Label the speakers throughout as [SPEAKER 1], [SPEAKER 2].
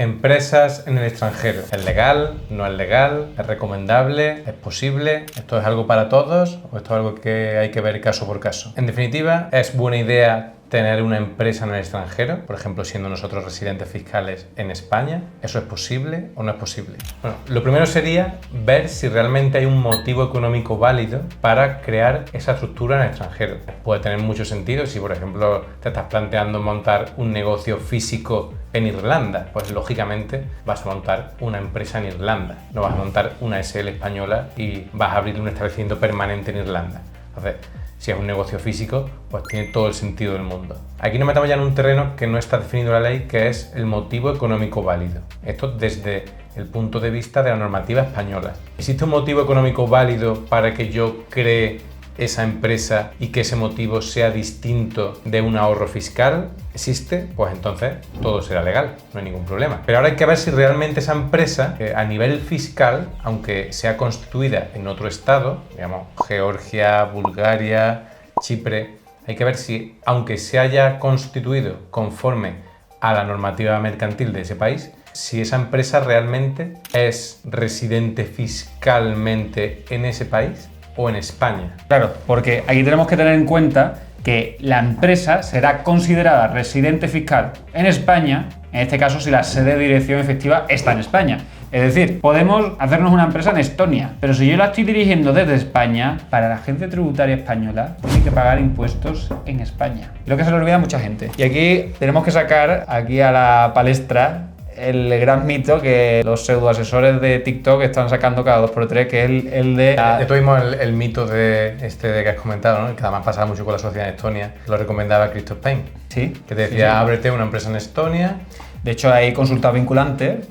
[SPEAKER 1] empresas en el extranjero. ¿Es legal? ¿No es legal? ¿Es recomendable? ¿Es posible? ¿Esto es algo para todos o esto es algo que hay que ver caso por caso? En definitiva, ¿es buena idea tener una empresa en el extranjero, por ejemplo, siendo nosotros residentes fiscales en España? ¿Eso es posible o no es posible? Bueno, lo primero sería ver si realmente hay un motivo económico válido para crear esa estructura en el extranjero. Puede tener mucho sentido si, por ejemplo, te estás planteando montar un negocio físico en Irlanda, pues lógicamente vas a montar una empresa en Irlanda, no vas a montar una SL española y vas a abrir un establecimiento permanente en Irlanda. Entonces, si es un negocio físico, pues tiene todo el sentido del mundo. Aquí nos metamos ya en un terreno que no está definido en la ley, que es el motivo económico válido. Esto desde el punto de vista de la normativa española. ¿Existe un motivo económico válido para que yo cree esa empresa y que ese motivo sea distinto de un ahorro fiscal? ¿Existe? Pues entonces todo será legal, no hay ningún problema. Pero ahora hay que ver si realmente esa empresa, a nivel fiscal, aunque sea constituida en otro estado, digamos Georgia, Bulgaria, Chipre, hay que ver si, aunque se haya constituido conforme a la normativa mercantil de ese país, si esa empresa realmente es residente fiscalmente en ese país o en España.
[SPEAKER 2] Claro, porque aquí tenemos que tener en cuenta que la empresa será considerada residente fiscal en España, en este caso si la sede de dirección efectiva está en España. Es decir, podemos hacernos una empresa en Estonia, pero si yo la estoy dirigiendo desde España, para la agencia tributaria española tiene que pagar impuestos en España. Lo que se le olvida a mucha gente. Y aquí tenemos que sacar aquí a la palestra el gran mito que los pseudoasesores de TikTok están sacando cada 2x3, que es el de...
[SPEAKER 1] Ya tuvimos el mito de que has comentado, ¿no? Que además pasaba mucho con la sociedad en Estonia, lo recomendaba Christoph Paine.
[SPEAKER 2] Sí.
[SPEAKER 1] Que te decía, sí. Ábrete una empresa en Estonia.
[SPEAKER 2] De hecho, hay consultas vinculantes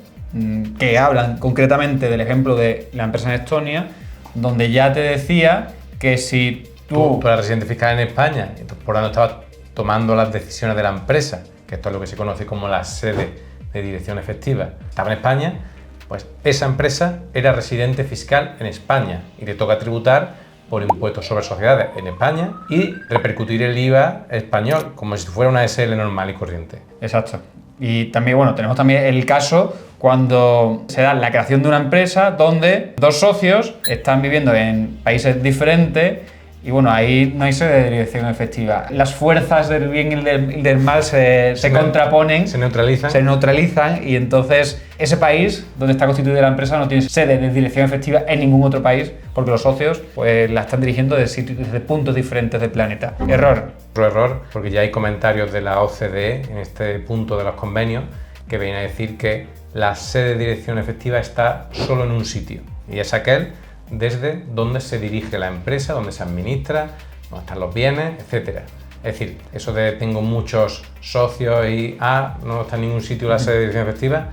[SPEAKER 2] que hablan concretamente del ejemplo de la empresa en Estonia, donde ya te decía que si tú
[SPEAKER 1] eras residente fiscal en España, por lo tanto estabas tomando las decisiones de la empresa, que esto es lo que se conoce como la sede de dirección efectiva, estaba en España, pues esa empresa era residente fiscal en España y le toca tributar por impuestos sobre sociedades en España y repercutir el IVA español como si fuera una SL normal y corriente.
[SPEAKER 2] Exacto. Y también, bueno, tenemos también el caso cuando se da la creación de una empresa donde dos socios están viviendo en países diferentes. Y bueno, ahí no hay sede de dirección efectiva. Las fuerzas del bien y del mal se contraponen.
[SPEAKER 1] Se neutralizan.
[SPEAKER 2] Se neutralizan y entonces ese país donde está constituida la empresa no tiene sede de dirección efectiva en ningún otro país porque los socios pues la están dirigiendo desde puntos diferentes del planeta. Error.
[SPEAKER 1] Error, porque ya hay comentarios de la OCDE en este punto de los convenios que viene a decir que la sede de dirección efectiva está solo en un sitio y es aquel desde donde se dirige la empresa, donde se administra, donde están los bienes, etc. Es decir, eso de tengo muchos socios y no está en ningún sitio la sede de dirección efectiva,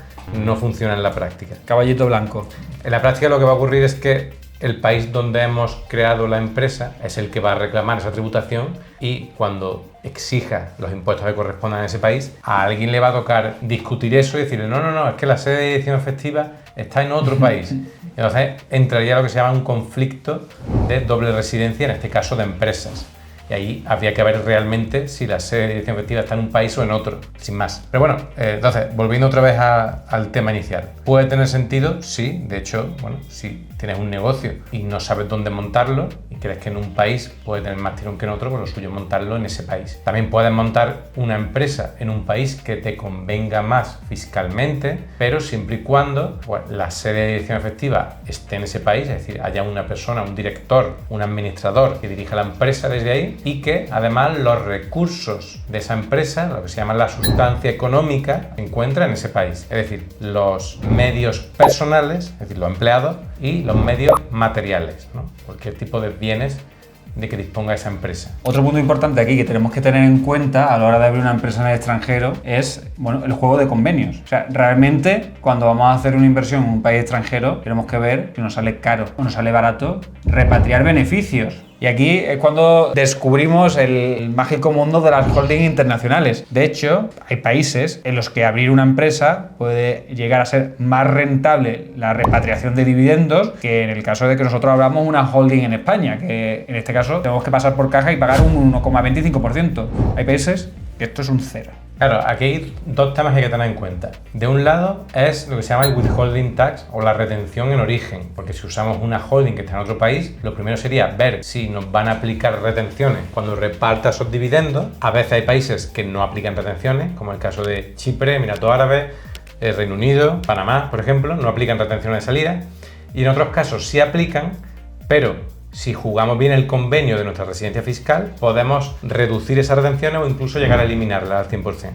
[SPEAKER 1] no funciona en la práctica.
[SPEAKER 2] Caballito blanco.
[SPEAKER 1] En la práctica lo que va a ocurrir es que el país donde hemos creado la empresa es el que va a reclamar esa tributación y cuando exija los impuestos que correspondan a ese país, a alguien le va a tocar discutir eso y decirle no, es que la sede de dirección efectiva está en otro país. Entonces entraría lo que se llama un conflicto de doble residencia, en este caso de empresas. Y ahí habría que ver realmente si la sede de dirección efectiva está en un país o en otro, sin más. Pero bueno, entonces, volviendo otra vez al tema inicial. ¿Puede tener sentido? Sí, de hecho, bueno, si tienes un negocio y no sabes dónde montarlo y crees que en un país puede tener más tirón que en otro, pues lo suyo es montarlo en ese país. También puedes montar una empresa en un país que te convenga más fiscalmente, pero siempre y cuando pues, la sede de dirección efectiva esté en ese país, es decir, haya una persona, un director, un administrador que dirija la empresa desde ahí y que además los recursos de esa empresa, lo que se llama la sustancia económica, se encuentra en ese país. Es decir, los medios personales, es decir, los empleados y los medios materiales, ¿no? Cualquier tipo de bienes de que disponga esa empresa.
[SPEAKER 2] Otro punto importante aquí que tenemos que tener en cuenta a la hora de abrir una empresa en el extranjero es, bueno, el juego de convenios. O sea, realmente cuando vamos a hacer una inversión en un país extranjero tenemos que ver si nos sale caro o nos sale barato repatriar beneficios. Y aquí es cuando descubrimos el mágico mundo de las holdings internacionales. De hecho, hay países en los que abrir una empresa puede llegar a ser más rentable la repatriación de dividendos que en el caso de que nosotros abramos una holding en España, que en este caso tenemos que pasar por caja y pagar un 1,25%. Hay países que esto es un cero.
[SPEAKER 1] Claro, aquí hay dos temas que hay que tener en cuenta. De un lado es lo que se llama el withholding tax o la retención en origen, porque si usamos una holding que está en otro país, lo primero sería ver si nos van a aplicar retenciones cuando reparta esos dividendos. A veces hay países que no aplican retenciones, como el caso de Chipre, Emiratos Árabes, Reino Unido, Panamá, por ejemplo, no aplican retenciones de salida. Y en otros casos sí aplican, pero si jugamos bien el convenio de nuestra residencia fiscal, podemos reducir esas retenciones o incluso llegar a eliminarlas al 100%.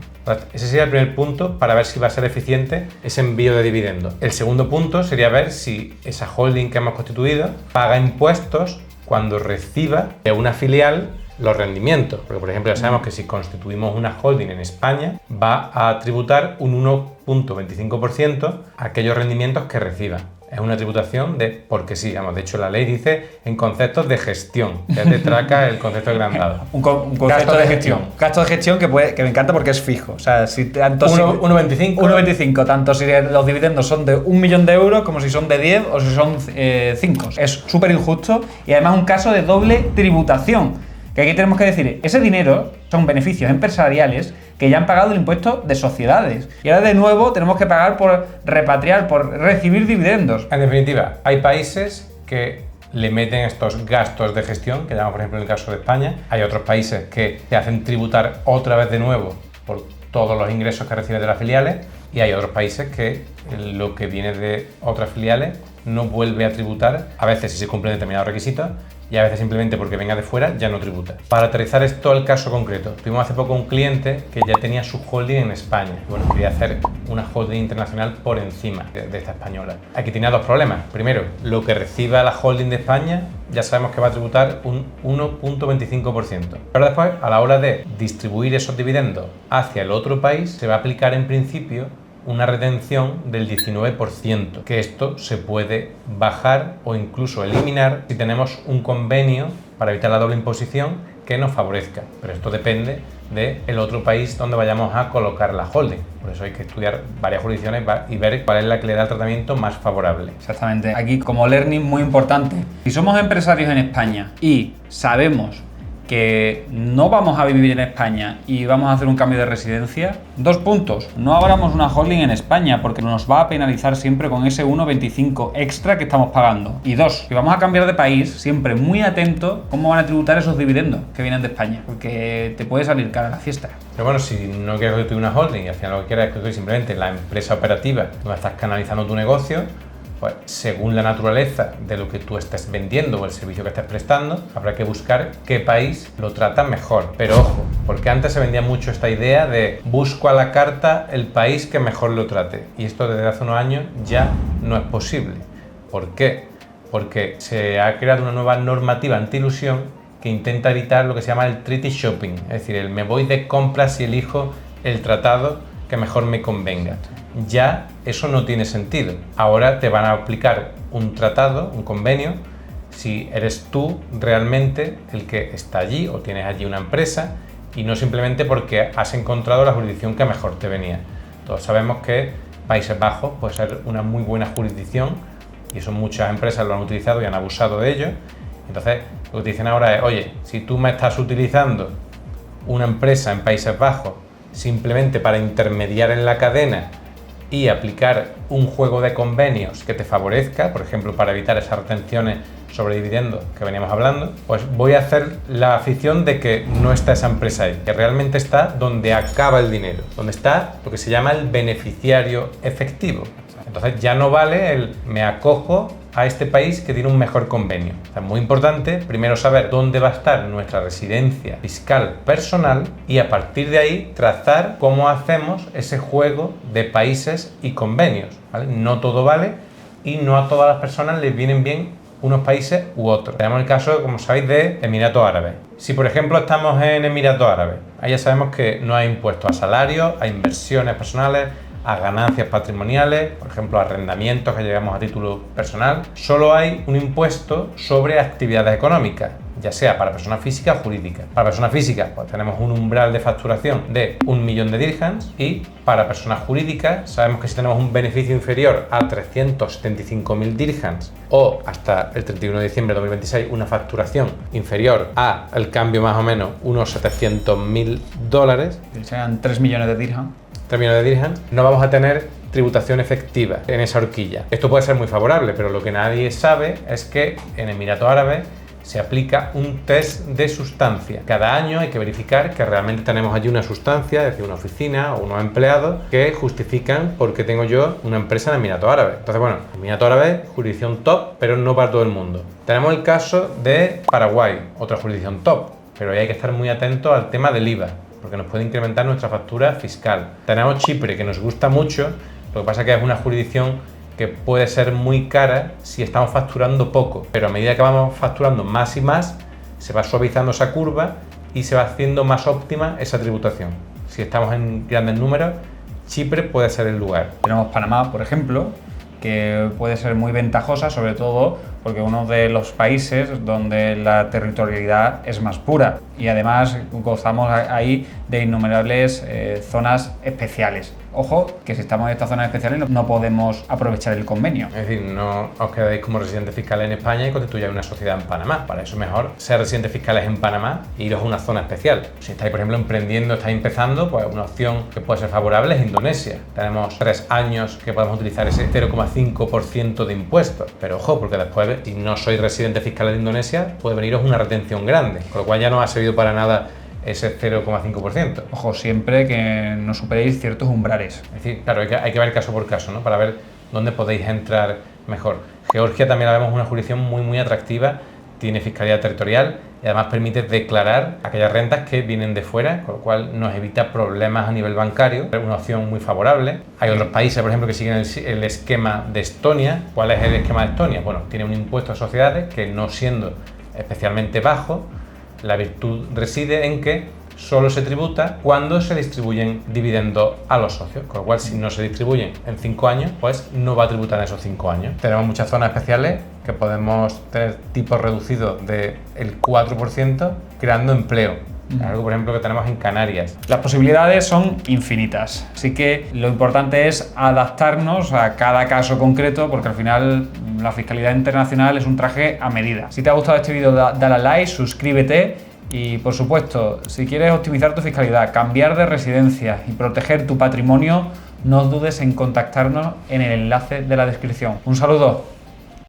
[SPEAKER 1] Ese sería el primer punto para ver si va a ser eficiente ese envío de dividendos. El segundo punto sería ver si esa holding que hemos constituido paga impuestos cuando reciba de una filial los rendimientos. Porque, por ejemplo, ya sabemos que si constituimos una holding en España, va a tributar un 1,25% aquellos rendimientos que reciba. Es una tributación de porque sí, vamos, de hecho la ley dice en conceptos de gestión, ya te traca el concepto agrandado.
[SPEAKER 2] Un concepto de gestión. Gasto de gestión que me encanta porque es fijo. O sea, si tanto
[SPEAKER 1] 1,25.
[SPEAKER 2] 1,25, tanto si los dividendos son de 1 millón de euros como si son de 10 o si son 5. Es súper injusto y además un caso de doble tributación. Que aquí tenemos que decir, ese dinero son beneficios empresariales que ya han pagado el impuesto de sociedades. Y ahora de nuevo tenemos que pagar por repatriar, por recibir dividendos.
[SPEAKER 1] En definitiva, hay países que le meten estos gastos de gestión, que llamamos por ejemplo en el caso de España. Hay otros países que te hacen tributar otra vez de nuevo por todos los ingresos que reciben de las filiales. Y hay otros países que lo que viene de otras filiales no vuelve a tributar, a veces si se cumplen determinados requisitos, y a veces simplemente porque venga de fuera ya no tributa. Para aterrizar esto al caso concreto, tuvimos hace poco un cliente que ya tenía su holding en España. Bueno, quería hacer una holding internacional por encima de esta española. Aquí tenía dos problemas. Primero, lo que reciba la holding de España ya sabemos que va a tributar un 1,25%. Pero después, a la hora de distribuir esos dividendos hacia el otro país, se va a aplicar en principio una retención del 19%, que esto se puede bajar o incluso eliminar si tenemos un convenio para evitar la doble imposición que nos favorezca. Pero esto depende del otro país donde vayamos a colocar la holding. Por eso hay que estudiar varias jurisdicciones y ver cuál es la que le da el tratamiento más favorable.
[SPEAKER 2] Exactamente. Aquí como learning muy importante. Si somos empresarios en España y sabemos que no vamos a vivir en España y vamos a hacer un cambio de residencia, 2 puntos. No abramos una holding en España porque nos va a penalizar siempre con ese 1,25 extra que estamos pagando. Y 2, si vamos a cambiar de país, siempre muy atento cómo van a tributar esos dividendos que vienen de España, porque te puede salir cara la fiesta.
[SPEAKER 1] Pero bueno, si no quieres constituir una holding y al final lo que quieres es constituir simplemente la empresa operativa donde estás canalizando tu negocio, pues según la naturaleza de lo que tú estés vendiendo o el servicio que estés prestando, habrá que buscar qué país lo trata mejor. Pero ojo, porque antes se vendía mucho esta idea de busco a la carta el país que mejor lo trate. Y esto desde hace unos años ya no es posible. ¿Por qué? Porque se ha creado una nueva normativa anti-ilusión que intenta evitar lo que se llama el treaty shopping. Es decir, el me voy de compras y elijo el tratado que mejor me convenga. Ya eso no tiene sentido. Ahora te van a aplicar un tratado, un convenio, si eres tú realmente el que está allí o tienes allí una empresa y no simplemente porque has encontrado la jurisdicción que mejor te venía. Todos sabemos que Países Bajos puede ser una muy buena jurisdicción y eso muchas empresas lo han utilizado y han abusado de ello. Entonces lo que te dicen ahora es, oye, si tú me estás utilizando una empresa en Países Bajos simplemente para intermediar en la cadena y aplicar un juego de convenios que te favorezca, por ejemplo, para evitar esas retenciones sobre dividendos que veníamos hablando, pues voy a hacer la afición de que no está esa empresa ahí, que realmente está donde acaba el dinero, donde está lo que se llama el beneficiario efectivo. Entonces ya no vale el me acojo a este país que tiene un mejor convenio. O sea, es muy importante primero saber dónde va a estar nuestra residencia fiscal personal y a partir de ahí trazar cómo hacemos ese juego de países y convenios, ¿vale? No todo vale y no a todas las personas les vienen bien unos países u otros. Tenemos el caso, como sabéis, de Emiratos Árabes. Si por ejemplo estamos en Emiratos Árabes, ahí ya sabemos que no hay impuestos a salarios, a inversiones personales, a ganancias patrimoniales, por ejemplo, a arrendamientos que llegamos a título personal. Solo hay un impuesto sobre actividades económicas, ya sea para persona física o jurídica. Para persona física, pues tenemos un umbral de facturación de 1 millón de dirhams, y para persona jurídica sabemos que si tenemos un beneficio inferior a 375.000 dirhams o hasta el 31 de diciembre de 2026 una facturación inferior a el cambio más o menos unos 700.000 dólares,
[SPEAKER 2] sean 3 millones de dirhams.
[SPEAKER 1] 3 millones de dirhams, no vamos a tener tributación efectiva en esa horquilla. Esto puede ser muy favorable, pero lo que nadie sabe es que en Emiratos Árabes se aplica un test de sustancia. Cada año hay que verificar que realmente tenemos allí una sustancia, es decir, una oficina o unos empleados que justifican por qué tengo yo una empresa en Emiratos Árabes. Entonces, bueno, Emiratos Árabes, jurisdicción top, pero no para todo el mundo. Tenemos el caso de Paraguay, otra jurisdicción top, pero ahí hay que estar muy atentos al tema del IVA, porque nos puede incrementar nuestra factura fiscal. Tenemos Chipre, que nos gusta mucho, lo que pasa es que es una jurisdicción que puede ser muy cara si estamos facturando poco, pero a medida que vamos facturando más y más, se va suavizando esa curva y se va haciendo más óptima esa tributación. Si estamos en grandes números, Chipre puede ser el lugar.
[SPEAKER 2] Tenemos Panamá, por ejemplo, que puede ser muy ventajosa, sobre todo porque uno de los países donde la territorialidad es más pura y además gozamos ahí de innumerables zonas especiales. Ojo, que si estamos en estas zonas especiales no podemos aprovechar el convenio.
[SPEAKER 1] Es decir, no os quedéis como residentes fiscales en España y constituyáis una sociedad en Panamá. Para eso mejor ser residentes fiscales en Panamá e iros a una zona especial. Si estáis, por ejemplo, emprendiendo, estáis empezando, pues una opción que puede ser favorable es Indonesia. Tenemos 3 años que podemos utilizar ese 0,5% de impuestos. Pero ojo, porque después, si no sois residentes fiscales de Indonesia, puede veniros una retención grande, con lo cual ya no ha servido para nada ese 0,5%.
[SPEAKER 2] Ojo, siempre que no superéis ciertos umbrales.
[SPEAKER 1] Es decir, claro, hay que ver caso por caso, ¿no? Para ver dónde podéis entrar mejor. Georgia también la vemos una jurisdicción muy atractiva, tiene fiscalidad territorial y además permite declarar aquellas rentas que vienen de fuera, con lo cual nos evita problemas a nivel bancario. Es una opción muy favorable. Hay otros países, por ejemplo, que siguen el esquema de Estonia. ¿Cuál es el esquema de Estonia? Bueno, tiene un impuesto a sociedades que, no siendo especialmente bajo, la virtud reside en que solo se tributa cuando se distribuyen dividendos a los socios, con lo cual si no se distribuyen en 5 años, pues no va a tributar en esos 5 años. Tenemos muchas zonas especiales que podemos tener tipos reducidos del 4%, creando empleo. Algo, por ejemplo, que tenemos en Canarias.
[SPEAKER 2] Las posibilidades son infinitas, así que lo importante es adaptarnos a cada caso concreto, porque al final la fiscalidad internacional es un traje a medida. Si te ha gustado este vídeo, dale a like, suscríbete y, por supuesto, si quieres optimizar tu fiscalidad, cambiar de residencia y proteger tu patrimonio, no dudes en contactarnos en el enlace de la descripción. Un saludo.